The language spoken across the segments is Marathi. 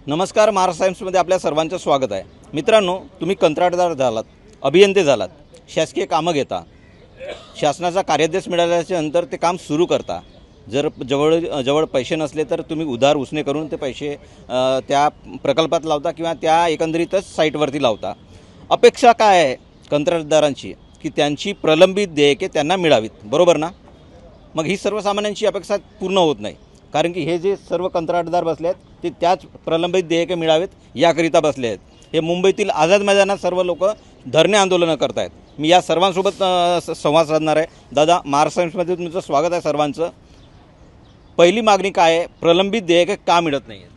नमस्कार, महाराष्ट्र टाइम्समध्ये आपल्या सर्वांचं स्वागत आहे. मित्रांनो, तुम्ही कंत्राटदार झालात, अभियंते झालात, शासकीय कामं घेता, शासनाचा कार्यादेश मिळाल्याच्या नंतर ते काम सुरू करता. जर जवळ पैसे नसले तर तुम्ही उधार उसने करून ते पैसे त्या प्रकल्पात लावता किंवा त्या एकंदरीतच साईटवरती लावता. अपेक्षा काय आहे कंत्राटदारांची की त्यांची प्रलंबित देयके त्यांना मिळावीत, बरोबर ना? मग ही सर्वसामान्यांची अपेक्षा पूर्ण होत नाही, कारण की हे जे सर्व कंत्राटदार बसले आहेत ते त्याच प्रलंबित देयके मिळावेत याकरिता बसले आहेत. हे मुंबईतील आझाद मैदानात सर्व लोक धरणे आंदोलनं करत आहेत. मी या सर्वांसोबत संवाद साधणार आहे. दादा, महाराष्ट्र टाइम्समध्ये तुमचं स्वागत आहे सर्वांचं. पहिली मागणी काय आहे? प्रलंबित देयके का मिळत नाही आहेत?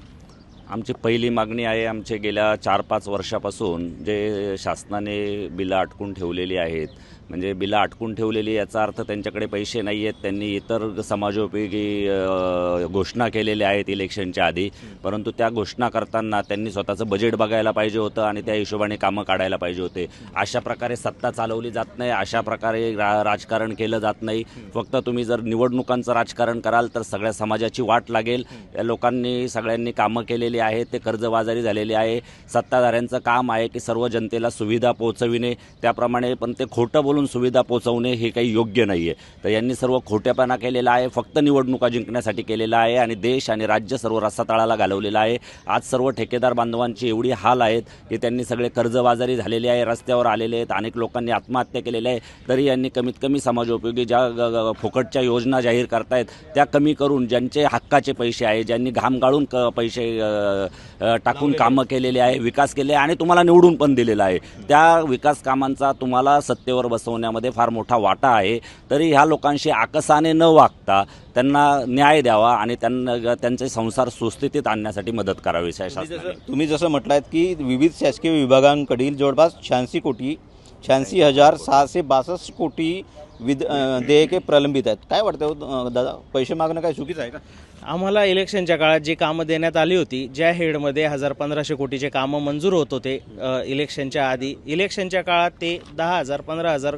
आमची पहिली मागणी आहे, आमचे गेल्या 4-5 वर्षापासून जे शासनाने बिलं अटकून ठेवलेली आहेत, म्हणजे बिलं अटकून ठेवलेली याचा अर्थ त्यांच्याकडे पैसे नाही आहेत. त्यांनी इतर समाजोपयोगी घोषणा केलेल्या आहेत इलेक्शनच्या आधी, परंतु त्या घोषणा करताना त्यांनी स्वतःचं बजेट बघायला पाहिजे होतं आणि त्या हिशोबाने कामं काढायला पाहिजे होते. अशा प्रकारे सत्ता चालवली जात नाही, अशा प्रकारे राजकारण केलं जात नाही. फक्त तुम्ही जर निवडणुकांचं राजकारण कराल तर सगळ्या समाजाची वाट लागेल. या लोकांनी सगळ्यांनी कामं केलेली आहेत, ते कर्जबाजारी झालेले आहे. सत्ताधाऱ्यांचं काम आहे की सर्व जनतेला सुविधा पोहोचविणे, त्याप्रमाणे पण ते खोटं बोलून सुविधा पोहोचवणे हे काही योग्य नाही आहे. तर यांनी सर्व खोटेपणा केलेला आहे, फक्त निवडणुका जिंकण्यासाठी केलेला आहे आणि देश आणि राज्य सर्व रस्सातळाला घालवलेला आहे. आज सर्व ठेकेदार बांधवांची एवढी हाल आहेत की त्यांनी सगळे कर्जबाजारी झालेले आहे, रस्त्यावर आलेले आहेत, अनेक लोकांनी आत्महत्या केलेल्या आहे. तरी यांनी कमीत कमी समाजोपयोगी ज्या फुकटच्या योजना जाहीर करतायत त्या कमी करून ज्यांचे हक्काचे पैसे आहे, ज्यांनी घाम गाळून पैसे टाकून कामं केलेले आहे, विकास केले आणि तुम्हाला निवडून पण दिलेला आहे, त्या विकास कामांचा तुम्हाला सत्तेवर बसवण्यामध्ये फार मोठा वाटा आहे. तरी ह्या लोकांशी आकसाने न वागता त्यांना न्याय द्यावा आणि त्यांचे संसार सुस्थितीत आणण्यासाठी मदत करावी. तुम्ही जसं म्हटलात की विविध शासकीय विभागांकडील जवळपास 86,662 कोटी देयके प्रलंबित आहेत. काय वाटतं दादा, पैसे मागणं काय चुकीचं आहे का? आम्हाला इलेक्शनच्या काळात जी कामं देण्यात आली होती, ज्या हेडमध्ये 1,000-1,500 कोटीचे कामं मंजूर होत होते इलेक्शनच्या आधी, इलेक्शनच्या काळात ते 10,000-15,000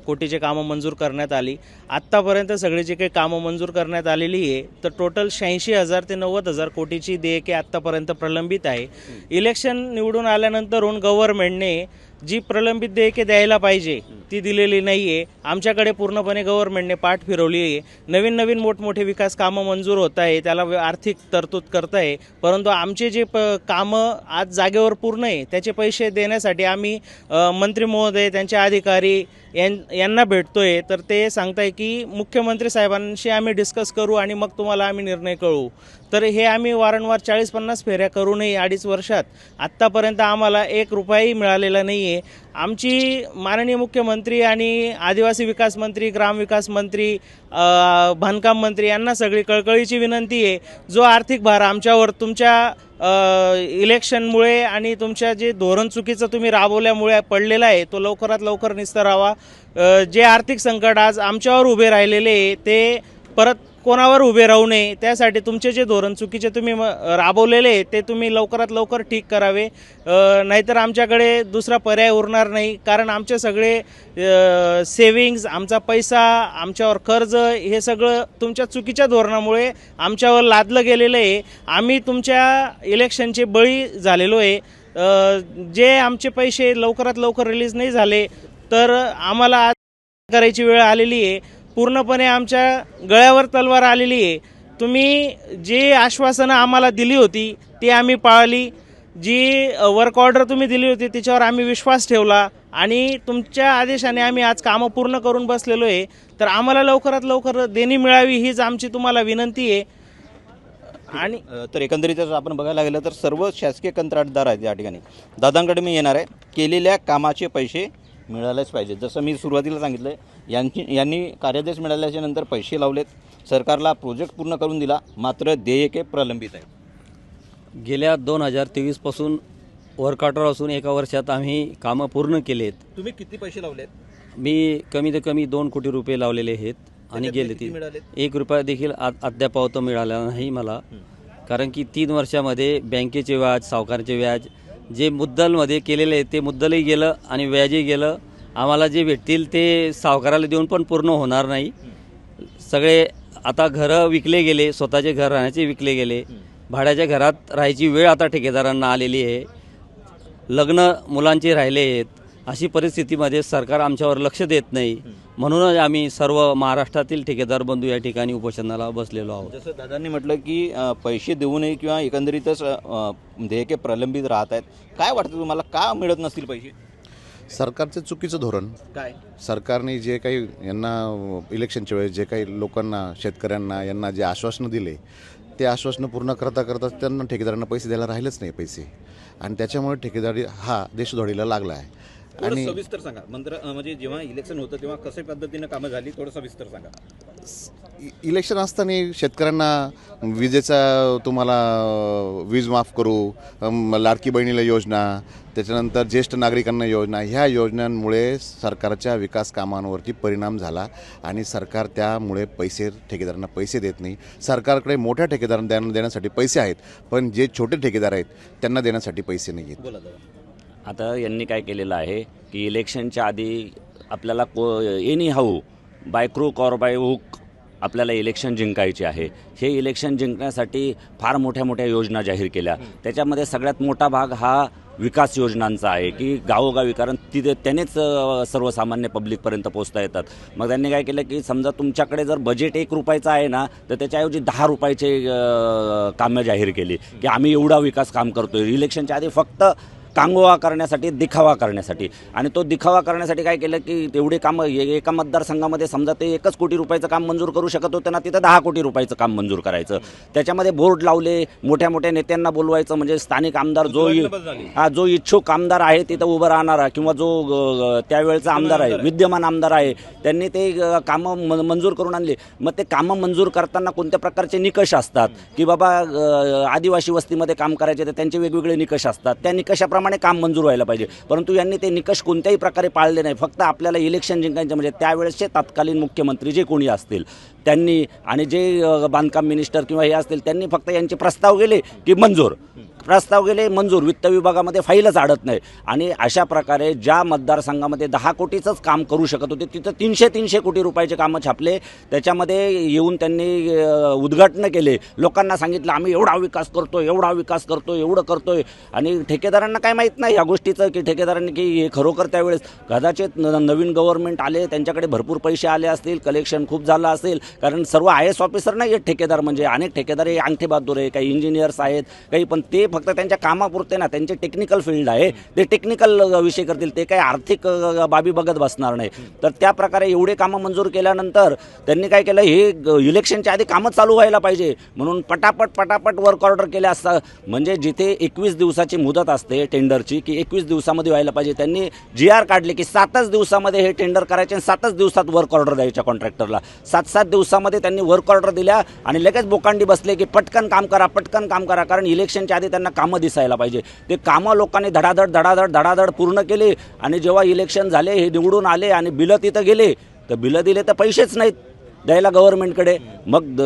कोटीचे कामं मंजूर करण्यात आली. आत्तापर्यंत सगळी जी काही कामं मंजूर करण्यात आलेली आहे तर टोटल 86,000 ते 90,000 कोटीची देयके आत्तापर्यंत प्रलंबित आहे. इलेक्शन निवडून आल्यानंतरून गव्हर्नमेंटने जी प्रलंबित देयके द्यायला पाहिजे ती दिलेली नाही आहे. आमच्याकडे पूर्णपणे गव्हर्नमेंटने पाठ फिरवली आहे. नवीन मोठमोठे विकास कामं मंजूर होत आहे, त्याला आर्थिक तरतूद करत आहे, परंतु आमचे जे कामं आज जागेवर पूर्ण आहे त्याचे पैसे देण्यासाठी आम्ही मंत्री महोदय, त्यांचे अधिकारी यांना भेटतोय तर ते सांगताय की मुख्यमंत्री साहेबांशी आम्ही डिस्कस करू आणि मग तुम्हाला आम्ही निर्णय कळवू. तर हे आम्ही वारंवार 40-50 फेऱ्या करूनही 2.5 वर्षात आत्तापर्यंत आम्हाला 1 रुपयाही मिळालेला नाही आहे. आमची माननीय मुख्यमंत्री आणि आदिवासी विकास मंत्री, ग्रामविकास मंत्री, बांधकाम मंत्री यांना सगळी कळकळीची विनंती आहे, जो आर्थिक भार आमच्यावर तुमच्या इलेक्शनमुळे आणि तुमच्या जे धोरण चुकीचं तुम्ही राबवल्यामुळे पडलेला आहे तो लवकरात लवकर निस्तरावा. जे आर्थिक संकट आज आमच्यावर उभे राहिलेले आहे ते परत कोणावर उभे राहू नये, त्यासाठी तुमचे जे धोरण चुकीचे तुम्ही राबवलेले आहे ते तुम्ही लवकरात लवकर ठीक करावे. नाहीतर आमच्याकडे दुसरा पर्याय उरणार नाही, कारण आमचे सगळे सेविंग्स, आमचा पैसा, आमच्यावर कर्ज हे सगळं तुमच्या चुकीच्या धोरणामुळे आमच्यावर लादलं गेलेलं आहे. आम्ही तुमच्या इलेक्शनचे बळी झालेलो आहे. जे आमचे पैसे लवकरात लवकर रिलीज नाही झाले तर आम्हाला आज करायची वेळ आलेली आहे. पूर्णपणे आमच्या गळ्यावर तलवार आलेली आहे. तुम्ही जी आश्वासनं आम्हाला दिली होती ती आम्ही पाळली, जी वर्क ऑर्डर तुम्ही दिली होती तिच्यावर आम्ही विश्वास ठेवला आणि तुमच्या आदेशाने आम्ही आज कामं पूर्ण करून बसलेलो आहे. तर आम्हाला लवकरात लवकर देणी मिळावी हीच आमची तुम्हाला विनंती आहे. आणि तर एकंदरीतच आपण बघायला गेलं तर सर्व शासकीय कंत्राटदार आहेत या ठिकाणी. दादांकडे मी येणार आहे. केलेल्या कामाचे पैसे मिळालेच पाहिजे. जसं मी सुरुवातीला सांगितलं, यांनी कार्यादेश मिळाल्याच्या नंतर पैसे लावलेत, सरकारला प्रोजेक्ट पूर्ण करून दिला, मात्र देयके प्रलंबित आहेत. गेल्या 2023 पासून वर्क ऑर्डर असून 1 वर्षात आम्ही कामं पूर्ण केलेत. तुम्ही किती पैसे लावलेत? मी कमीत कमी 2 कोटी रुपये लावलेले आहेत आणि गेले 1 रुपया देखील अद्याप मिळाला नाही मला, कारण की 3 वर्षामध्ये बँकेचे व्याज, सावकाराचे व्याज, जे मुद्दलमध्ये केलेले आहे ते मुद्दलही गेलं आणि व्याजही गेलं. आम्हाला जे भेटतील ते सावकाराला देऊन पण पूर्ण होणार नाही. सगळे आता घरं विकले गेले, स्वतःचे घर राहण्याचे विकले गेले, भाड्याच्या घरात राहायची वेळ आता ठेकेदारांना आलेली आहे. लग्न मुलांचे राहिले आहेत. अशी परिस्थितीमध्ये सरकार आमच्यावर लक्ष देत नाही. म्हणूनच आम्ही सर्व महाराष्ट्रातील ठेकेदार बंधू या ठिकाणी उपोषणाला बसलेलो आहोत. जसं दादांनी म्हटलं की पैसे देऊनही किंवा एकंदरीतच देयके प्रलंबित राहत आहेत. काय वाटतं तुम्हाला, का मिळत नसतील पैसे? सरकारचं चुकीचं धोरण. काय सरकारने जे काही यांना इलेक्शनच्या वेळेस जे काही लोकांना, शेतकऱ्यांना यांना जे आश्वासनं दिले ते आश्वासनं पूर्ण करता त्यांना ठेकेदारांना पैसे द्यायला राहिलेच नाही पैसे, आणि त्याच्यामुळे ठेकेदारी हा देशोधडीला लागला आहे. थोडं सविस्तर सांगा. म्हणजे जेव्हा इलेक्शन होतं तेव्हा कशा पद्धतीनं कामं झाली, थोडं सविस्तर सांगा. इलेक्शन असताना शेतकऱ्यांना विजेचा तुम्हाला वीज माफ करू, लाडकी बहिणीला योजना, त्याच्यानंतर ज्येष्ठ नागरिकांना योजना, ह्या योजनांमुळे सरकारच्या विकास कामांवरती परिणाम झाला आणि सरकार त्यामुळे ठेकेदारांना पैसे देत नाही. सरकारकडे मोठ्या ठेकेदारांना देण्यासाठी पैसे आहेत, पण जे छोटे ठेकेदार आहेत त्यांना देण्यासाठी पैसे नाही आहेत. बोला दादा. आता यांनी काय केलेलं आहे की इलेक्शनच्या आधी आपल्याला any how by crook or by hook आपल्याला इलेक्शन जिंकायचे आहे. हे इलेक्शन जिंकण्यासाठी फार मोठ्या मोठ्या योजना जाहीर केल्या. त्याच्यामध्ये सगळ्यात मोठा भाग हा विकास योजनांचा आहे की गावोगावी, कारण तिथे त्यानेच सर्वसामान्य पब्लिकपर्यंत पोहोचता येतात. मग त्यांनी काय केलं की समजा तुमच्याकडे जर बजेट 1 रुपयाचं आहे ना, तर त्याच्याऐवजी 10 रुपयाचे कामं जाहीर केली की आम्ही एवढा विकास काम करतोय. इलेक्शनच्या आधी फक्त कांगोवा करण्यासाठी, दिखावा करण्यासाठी. आणि तो दिखावा करण्यासाठी काय केलं की तेवढे कामं एका मतदारसंघामध्ये समजा ते 1 कोटी रुपयाचं काम मंजूर करू शकत होतं ना, तिथं 10 कोटी रुपयाचं काम मंजूर करायचं. त्याच्यामध्ये बोर्ड लावले, मोठ्या मोठ्या नेत्यांना बोलवायचं, म्हणजे स्थानिक आमदार जो इच्छुक आमदार आहे तिथं उभं राहणारा किंवा जो त्यावेळेचा आमदार आहे, विद्यमान आमदार आहे, त्यांनी ते कामं मंजूर करून आणले. मग ते कामं मंजूर करताना कोणत्या प्रकारचे निकष असतात की बाबा आदिवासी वस्तीमध्ये काम करायचे तर त्यांचे वेगवेगळे निकष असतात. त्या निकषाप्रमाणे काम मंजूर व्हायला पाहिजे. परंतु यांनी ते निकष कोणत्याही प्रकारे पाळले नाही. फक्त आपल्याला इलेक्शन जिंकायचं, म्हणजे त्यावेळेसचे तत्कालीन मुख्यमंत्री जे कोणी असतील त्यांनी आणि जे बांधकाम मिनिस्टर किंवा हे असतील त्यांनी फक्त यांचे प्रस्ताव गेले की मंजूर, प्रस्ताव गेले मंजूर, वित्त विभागामध्ये फाईलच अडत नाही. आणि अशा प्रकारे ज्या मतदारसंघामध्ये 10 कोटीचंच काम करू शकत होते तिथं 300 कोटी रुपयाचे कामं छापले. त्याच्यामध्ये येऊन त्यांनी उद्घाटनं केले, लोकांना सांगितलं आम्ही एवढा विकास करतोय, एवढा विकास करतोय, एवढं करतोय. आणि ठेकेदारांना काय माहीत नाही ह्या गोष्टीचं की ठेकेदारांनी की हे खरोखर त्यावेळेस कदाचित नवीन गव्हर्नमेंट आले, त्यांच्याकडे भरपूर पैसे आले असतील, कलेक्शन खूप झालं असेल. कारण सर्व IAS ऑफिसर नाही आहेत ठेकेदार, म्हणजे अनेक ठेकेदार हे अंगठे बहादूर आहे, काही इंजिनियर्स आहेत, काही, पण ते फक्त त्यांच्या कामापुरते ना, त्यांचे टेक्निकल फील्ड आहे, ते टेक्निकल विषय करतील, ते काही आर्थिक बाबी बघत बसणार नाही. तर त्या प्रकारे एवढे कामं मंजूर केल्यानंतर त्यांनी काय केलं, हे इलेक्शनच्या आधी कामं चालू व्हायला पाहिजे म्हणून पटापट वर्क ऑर्डर केल्या असता. म्हणजे जिथे 21 दिवसाची मुदत असते टेंडरची की 21 दिवसामध्ये व्हायला पाहिजे, त्यांनी GR काढले की 7च दिवसामध्ये हे टेंडर करायचे आणि 7च दिवसात वर्क ऑर्डर द्यायच्या कॉन्ट्रॅक्टरला. 7 दिवसामध्ये त्यांनी वर्क ऑर्डर दिल्या आणि लगेच बोकांडी बसले की पटकन काम करा, कारण इलेक्शनच्या आधी त्यांना कामं दिसायला पाहिजे. ते कामं लोकांनी धडाधड पूर्ण केले. आणि जेव्हा इलेक्शन झाले, हे निवडून आले आणि बिलं तिथं गेले, तर बिलं दिले तर पैसेच नाहीत द्यायला गव्हर्नमेंटकडे. मग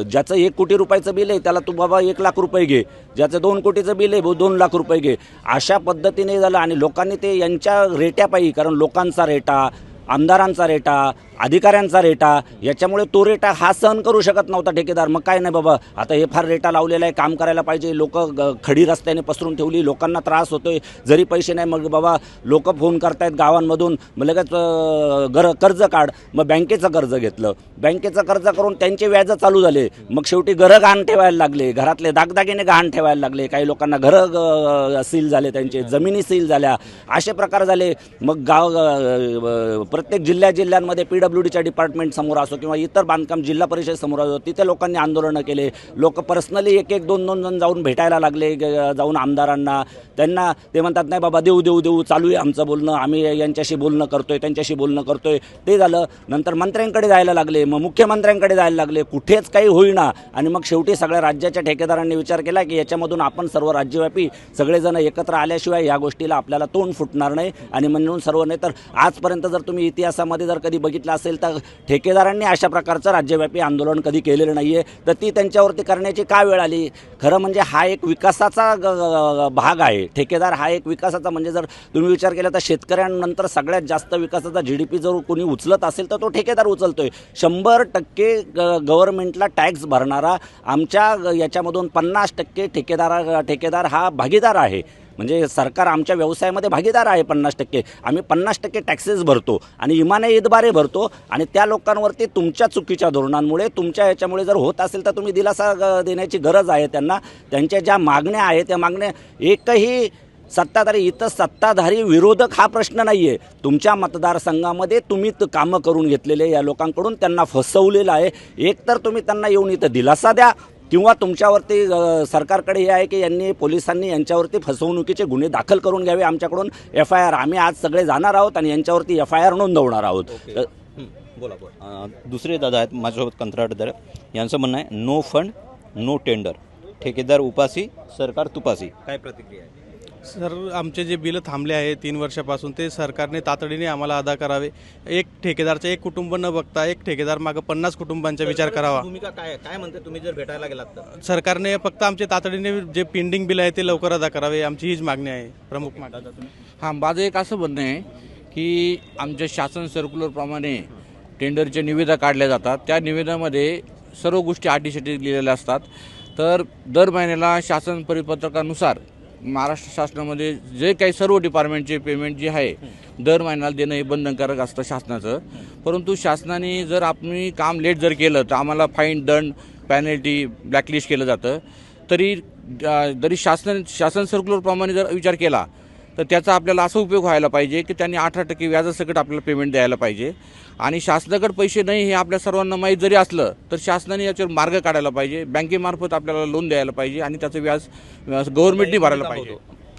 ज्याचं 1 कोटी रुपयाचं बिल आहे त्याला तू बाबा 1 लाख रुपये घे, ज्याचं 2 कोटीचं बिल आहे 2 लाख रुपये घे. अशा पद्धतीने झालं. आणि लोकांनी ते यांच्या रेट्यापायी, कारण लोकांचा रेटा, आमदारांचा रेटा, अधिकाऱ्यांचा रेटा, याच्यामुळे तो रेटा हा सहन करू शकत नव्हता ठेकेदार. मग काय नाही बाबा, आता हे फार रेटा लावलेला आहे, काम करायला पाहिजे. लोक खडी रस्त्याने पसरून ठेवली, लोकांना त्रास होतोय, जरी पैसे नाही. मग बाबा लोक फोन करतायत गावांमधून, मग लगेच कर्ज काढ. मग बँकेचं कर्ज घेतलं, बँकेचं कर्ज करून त्यांचे व्याज चालू झाले. मग शेवटी घरं गहाण ठेवायला लागले, घरातले दागदागिने गहाण ठेवायला लागले, काही लोकांना घरं सील झाले, त्यांचे जमिनी सील झाल्या, असे प्रकार झाले. मग प्रत्येक जिल्ह्यांमध्ये PWDच्या डिपार्टमेंट समोर असो किंवा इतर बांधकाम जिल्हा परिषद समोर असो, तिथे लोकांनी आंदोलनं केले. लोक पर्सनली 1-1, 2-2 जण जाऊन भेटायला लागले, जाऊन आमदारांना. त्यांना ते म्हणतात नाही बाबा देऊ चालू आहे आमचं बोलणं, आम्ही यांच्याशी बोलणं करतोय, त्यांच्याशी बोलणं करतोय. ते झालं. नंतर मंत्र्यांकडे जायला लागले, मग मुख्यमंत्र्यांकडे जायला लागले, कुठेच काही होईना. आणि मग शेवटी सगळ्या राज्याच्या ठेकेदारांनी विचार केला की याच्यामधून आपण सर्व राज्यव्यापी सगळेजण एकत्र आल्याशिवाय या गोष्टीला आपल्याला तोंड फुटणार नाही. आणि म्हणून सर्व, नाही तर आजपर्यंत जर तुम्ही इतिहासामध्ये जर कधी बघितलं असेल तर ठेकेदारांनी अशा प्रकारचं राज्यव्यापी आंदोलन कधी केलेलं नाही आहे, तर ती त्यांच्यावरती करण्याची का वेळ आली? खरं म्हणजे हा एक विकासाचा भाग आहे. ठेकेदार हा एक विकासाचा, म्हणजे जर तुम्ही विचार केला तर शेतकऱ्यांनंतर सगळ्यात जास्त विकासाचा GDP जर कोणी उचलत असेल तर तो ठेकेदार उचलतोय. 100% गव्हर्नमेंटला टॅक्स भरणारा आमच्या याच्यामधून 50% ठेकेदार हा भागीदार आहे. म्हणजे सरकार आमच्या व्यवसायामध्ये भागीदार आहे 50%. आम्ही 50% टॅक्सेस भरतो आणि इमाने ईदबारे भरतो, आणि त्या लोकांवरती तुमच्या चुकीच्या धोरणांमुळे, तुमच्या याच्यामुळे जर होत असेल तर तुम्ही दिलासा देण्याची गरज आहे त्यांना. त्यांच्या ज्या मागण्या आहेत त्या मागण्या एकही सत्ताधारी, इथं सत्ताधारी विरोधक हा प्रश्न नाही आहे. तुमच्या मतदारसंघामध्ये तुम्ही कामं करून घेतलेले या लोकांकडून त्यांना फसवलेलं आहे. एक तर तुम्ही त्यांना येऊन इथं दिलासा द्या, किंवा तुमच्यावरती सरकारकडे हे आहे की पोलिसांनी यांच्यावरती फसवणुकीचे गुन्हे दाखल करून घ्यावे आमच्याकडून. FIR आम्ही आज सगळे जाणार आहोत आणि यांच्यावरती FIR नोंदवणार आहोत. बोला. दुसरे दादा आहेत माझ्यासोबत कंत्राटदार, यांचं म्हणणं आहे नो फंड नो टेंडर, ठेकेदार उपासी सरकार तुपासी. काय प्रतिक्रिया आहे? सर, आमचे जे बिलं थांबले आहे 3 वर्षापासून ते सरकारने तातडीने आम्हाला अदा करावे. एक ठेकेदारचं एक कुटुंब न बघता एक ठेकेदार मागं 50 कुटुंबांचा विचार करावा. भूमिका काय म्हणते तुम्ही जर भेटायला गेलात तर? सरकारने फक्त आमचे तातडीने जे पेंडिंग बिल आहे ते लवकर अदा करावे, आमची हीच मागणी आहे, प्रमुख मागणी. हां, माझं एक असं म्हणणं आहे की आमच्या शासन सर्क्युलरप्रमाणे टेंडरचे निविदा काढल्या जातात. त्या निविदामध्ये सर्व गोष्टी अटीशटी लिहिलेल्या असतात. तर दर महिन्याला शासन परिपत्रकानुसार महाराष्ट्र शासनामध्ये जे काही सर्व डिपार्टमेंटचे पेमेंट जे आहे दर महिन्याला देणं हे बंधनकारक असतं शासनाचं. परंतु शासनाने जर आपण काम लेट जर केलं तर आम्हाला फाईन, दंड, पॅनल्टी, ब्लॅकलिस्ट केलं जातं. तरी शासन सर्क्युलरप्रमाणे जर विचार केला तर त्याचा आपल्याला असा उपयोग व्हायला पाहिजे की त्यांनी 18% व्याजासकट आपल्याला पेमेंट द्यायला पाहिजे. आणि शासनाकडे पैसे नाही हे आपल्या सर्वांना माहीत जरी असलं तर शासनाने याच्यावर मार्ग काढायला पाहिजे. बँकेमार्फत आपल्याला लोन द्यायला पाहिजे आणि त्याचं व्याज गव्हर्नमेंटने भरायला पाहिजे.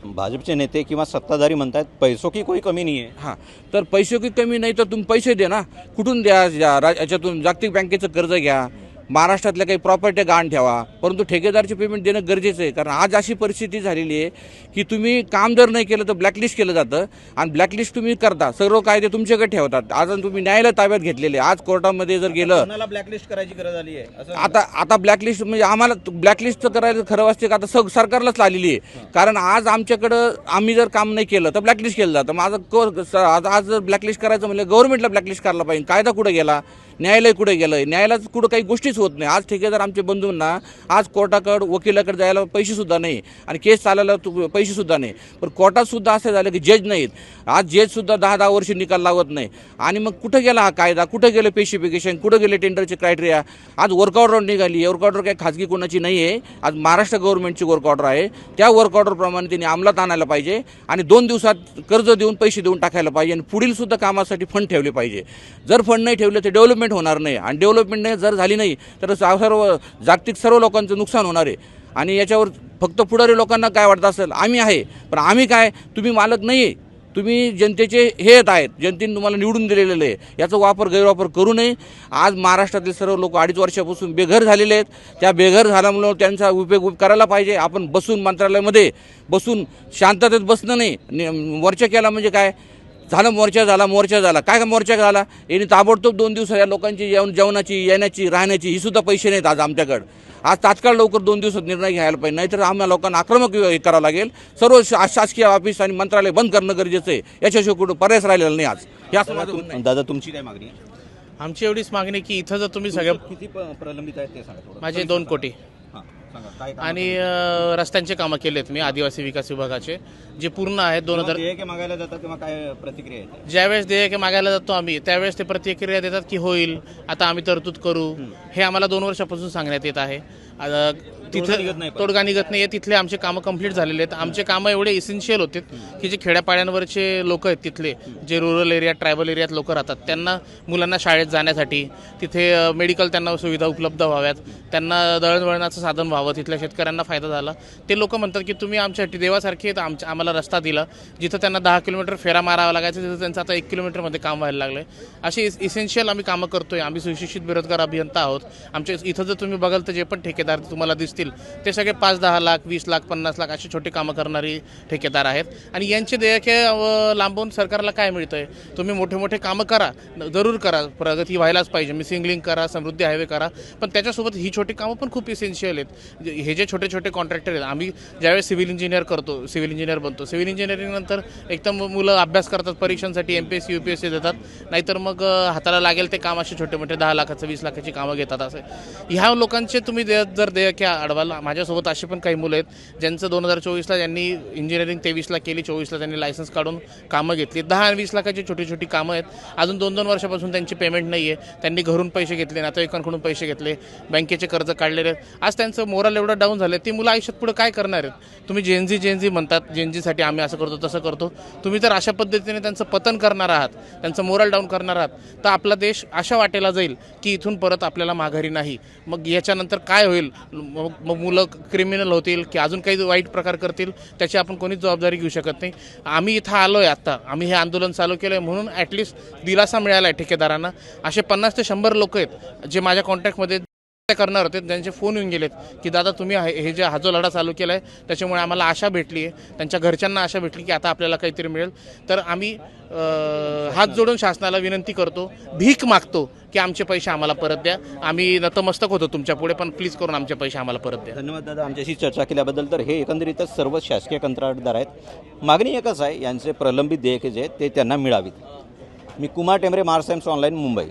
भाजपचे नेते किंवा सत्ताधारी म्हणतात पैसों की कोई कमी नाही आहे. हां, तर पैसों की कमी नाही तर तुम्ही पैसे द्या ना. कुठून द्या? याच्यातून जागतिक बँकेचं कर्ज घ्या, महाराष्ट्रातल्या काही प्रॉपर्ट्या गहाण ठेवा, परंतु ठेकेदारचे पेमेंट देणं गरजेचं आहे. कारण आज अशी परिस्थिती झालेली आहे की तुम्ही काम जर नाही केलं तर ब्लॅकलिस्ट केलं जातं, आणि ब्लॅकलिस्ट तुम्ही करता, सर्व कायदे तुमच्याकडे ठेवतात. आज तुम्ही न्यायालय ताब्यात घेतलेले, आज कोर्टामध्ये जर गेलं, ब्लॅकलिस्ट करायची गरज आली आहे. आता ब्लॅकलिस्ट म्हणजे आम्हाला ब्लॅकलिस्ट करायला खरं वाटते का आता सरकारलाच आलेली आहे. कारण आज आमच्याकडं आम्ही जर काम नाही केलं तर ब्लॅकलिस्ट केलं जातं. माझं आज जर ब्लॅकलिस्ट करायचं म्हणजे गव्हर्नमेंटला ब्लॅकलिस्ट करायला पाहिजे. कायदा कुठे गेला? न्यायालय कुठे गेलं? न्यायालयात कुठं काही गोष्टीच होत नाही. आज ठेकेदार आमचे बंधूंना आज कोर्टाकडे, वकिलाकडे जायला पैसेसुद्धा नाही आणि केस चालायला पैसेसुद्धा नाही. पण कोर्टातसुद्धा असं झालं की जज नाहीत. आज जजसुद्धा 10-10 वर्ष निकाल लावत नाही. आणि मग कुठं गेला हा कायदा? कुठं गेलं स्पेसिफिकेशन? कुठं गेले टेंडरचे क्रायटेरिया? आज वर्क ऑर्डर निघाली. वर्क ऑर्डर काही खाजगी कोणाची नाही आहे, आज महाराष्ट्र गव्हर्नमेंटची वर्क ऑर्डर आहे. त्या वर्क ऑर्डरप्रमाणे त्यांनी अंमलात आणायला पाहिजे आणि 2 दिवसात कर्ज देऊन पैसे देऊन टाकायला पाहिजे आणि पुढीलसुद्धा कामासाठी फंड ठेवले पाहिजे. जर फंड नाही ठेवले तर डेव्हलपमेंट होणार नाही, आणि डेव्हलपमेंट जर झाली नाही तर जागतिक सर्व लोकांचं नुकसान होणार आहे. आणि याच्यावर फक्त पुढारी लोकांना काय वाटतं असेल, आम्ही आहे, पण आम्ही काय, तुम्ही मालक नाही आहे, तुम्ही जनतेचे हे येत आहेत, जनतेने तुम्हाला निवडून दिलेले आहे. याचा गैरवापर करू नये. आज महाराष्ट्रातील सर्व लोक 2.5 वर्षापासून बेघर झालेले आहेत. त्या बेघर झाल्यामुळे त्यांचा उपयोग करायला पाहिजे. आपण बसून मंत्रालयामध्ये बसून शांततेत बसणं नाही. मोर्चा केला म्हणजे काय झालं? मोर्चा झाला. काय मोर्चा झाला? यांनी ताबडतोब 2 दिवस या लोकांची जेवणाची, येण्याची, राहण्याची ही सुद्धा पैसे नाहीत आज आमच्याकडं. आज तात्काळ लवकर 2 दिवसात निर्णय घ्यायला पाहिजे, नाहीतर आम्हाला लोकांना आक्रमक करावं लागेल. सर्व शासकीय ऑफिस आणि मंत्रालय बंद करणं गरजेचं आहे. याच्याशिवाय कुठं पर्यायच राहिलेला नाही आज. दादा तुमची काय मागणी आहे? आमची एवढीच मागणी की इथं जर तुम्ही सगळ्या किती प्रलंबित आहेत ते सांगा थोडं. माझे 2 कोटी आणि रस्त्यांचे कामं केलेत मी आदिवासी विकास विभागाचे, जे पूर्ण आहेत. 2000 देयके मागायला जातात तेव्हा काय प्रतिक्रिया येते? ज्यावेळेस देयके मागायला जातो आम्ही त्यावेळेस ते प्रतिक्रिया देतात की होईल, आता आम्ही तरतूद करू. हे आम्हाला 2 वर्षापासून सांगण्यात येत आहे. तिथं तोडगा निघत नाही. तिथले आमचे कामं कंप्लीट झालेले आहेत. आमचे कामं एवढे इसेन्शियल होते की जे खेड्यापाड्यांवरचे लोक आहेत तिथले, जे रुरल एरियात, ट्रायबल एरियात लोक राहतात, त्यांना मुलांना शाळेत जाण्यासाठी तिथे मेडिकल त्यांना सुविधा उपलब्ध व्हाव्यात, त्यांना दळणवळणाचं साधन व्हावं, तिथल्या शेतकऱ्यांना फायदा झाला. ते लोक म्हणतात की तुम्ही आमच्यासाठी देवासारखे आम्हाला रस्ता दिला. जिथं त्यांना 10 किलोमीटर फेरा मारावा लागायचा तिथं त्यांचं आता 1 किलोमीटरमध्ये काम व्हायला लागलं आहे. अशी इसेन्शियल आम्ही कामं करतोय. आम्ही सुशिक्षित बेरोजगार अभियंता आहोत. आमच्या इथं जर तुम्ही बघाल तर जे पण ठेकेदार तुम्हाला दिसतील असतील ते सगळे 5-10 लाख 20 लाख 50 लाख अशी छोटी कामं करणारी ठेकेदार आहेत आणि यांचे देयके लांबून सरकारला काय मिळतं आहे? तुम्ही मोठे मोठे कामं करा, जरूर करा, प्रगती व्हायलाच पाहिजे, मिसिंग लिंक करा, समृद्धी हायवे करा, पण त्याच्यासोबत ही छोटी कामं पण खूप इसेन्शियल आहेत. हे जे छोटे छोटे कॉन्ट्रॅक्टर आहेत, आम्ही ज्यावेळेस सिव्हिल इंजिनियर करतो, सिव्हिल इंजिनियर बनतो, सिव्हिल इंजिनिअरिंगनंतर एकदम मुलं अभ्यास करतात, परीक्षांसाठी MPSC UPSC देतात, नाहीतर मग हाताला लागेल ते काम असे छोटे मोठे 10 लाखाचं 20 लाखाची कामं घेतात. असे ह्या लोकांचे तुम्ही जर देयके अडवाल, माझ्यासोबत असे पण काही मुलं आहेत ज्यांचं 2024ला ज्यांनी इंजिनिअरिंग 23ला केली, 24ला त्यांनी लायसन्स काढून कामं घेतली. 10-20 लाखाची छोटी छोटी कामं आहेत. अजून 2-2 वर्षापासून त्यांची पेमेंट नाही आहे. त्यांनी घरून पैसे घेतले, नातेवाईकांकडून पैसे घेतले, बँकेचे कर्ज काढलेले आहेत. आज त्यांचं मोरल एवढं डाऊन झालं, ती मुलं आयुष्यात पुढे काय करणार आहेत? तुम्ही जेनझी म्हणतात, जेनझीसाठी आम्ही असं करतो तसं करतो. तुम्ही जर अशा पद्धतीने त्यांचं पतन करणार आहात, त्यांचं मोरल डाऊन करणार आहात, तर आपला देश अशा वाटेला जाईल की इथून परत आपल्याला माघारी नाही. मग याच्यानंतर काय होईल? मग मुलं क्रिमिनल होतील की अजून काही वाईट प्रकार करतील, त्याची आपण कोणीच जबाबदारी घेऊ शकत नाही. आम्ही इथं आलो आहे आत्ता, आम्ही हे आंदोलन चालू केलं आहे म्हणून ॲटलिस्ट दिलासा मिळाला आहे ठेकेदारांना. असे 50 ते 100 लोक आहेत जे माझ्या कॉन्टॅक्टमध्ये करणार होते, त्यांचे फोन येऊन गेलेत की दादा तुम्ही हे जे हा जो लढा चालू केला आहे त्याच्यामुळे आम्हाला आशा भेटली आहे, त्यांच्या घरच्यांना आशा भेटली की आता आपल्याला काहीतरी मिळेल. तर आम्ही हात जोडून शासनाला विनंती करतो, भीक मागतो की आमचे पैसे आम्हाला परत द्या. आम्ही नतमस्तक होतो तुमच्या पुढे, पण प्लीज करून आमचे पैसे आम्हाला परत द्या. धन्यवाद दादा आमच्याशी चर्चा केल्याबद्दल. तर हे एकंदरीतच सर्व शासकीय कंत्राटदार आहेत. मागणी एकच आहे, यांचे प्रलंबित देयके जे आहेत ते त्यांना मिळावीत. मी कुमार टेंबरे, महाराष्ट्र टाइम्स ऑनलाईन, मुंबई.